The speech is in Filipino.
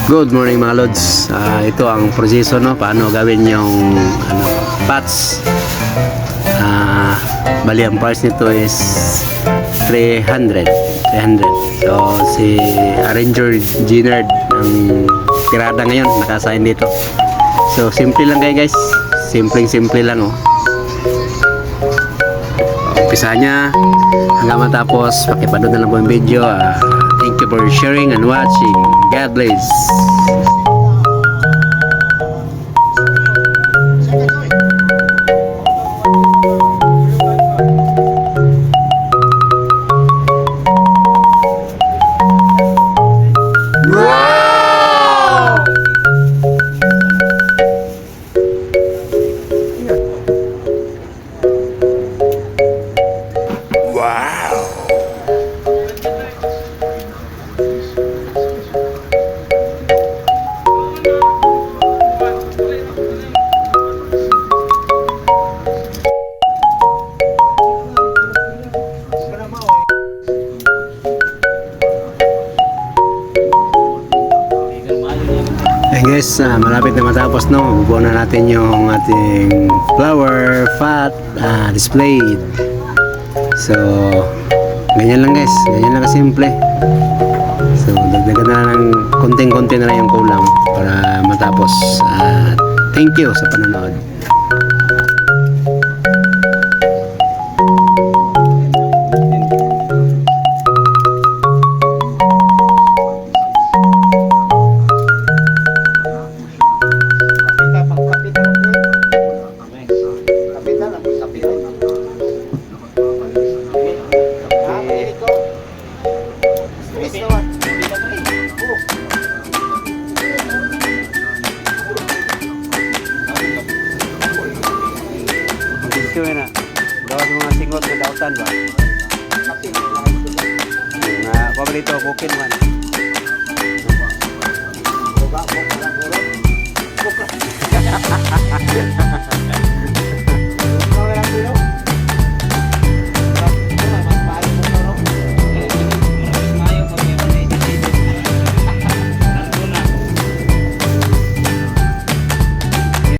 Good morning mga lods. Ito ang proseso, no, paano gawin yung pots. Bali ang price nito is 300. So si Arranger Ginard ang tirada ngayon nakasign dito. So simple lang kayo guys, simple lang, oh. Umpisa niya hanggang matapos, pakipanood na lang po yung video. Thank you for sharing and watching. God bless. Guys, malapit na matapos, no. Bubuo na natin yung ating flower pot displayed. So ganyan lang guys, ganyan lang kasimple. So dagdagan na ng konting-konti na lang yung kulang para matapos. Thank you sa panonood. Na gawa ng mga singot na dautan ba? Nga, paborito, bukid man.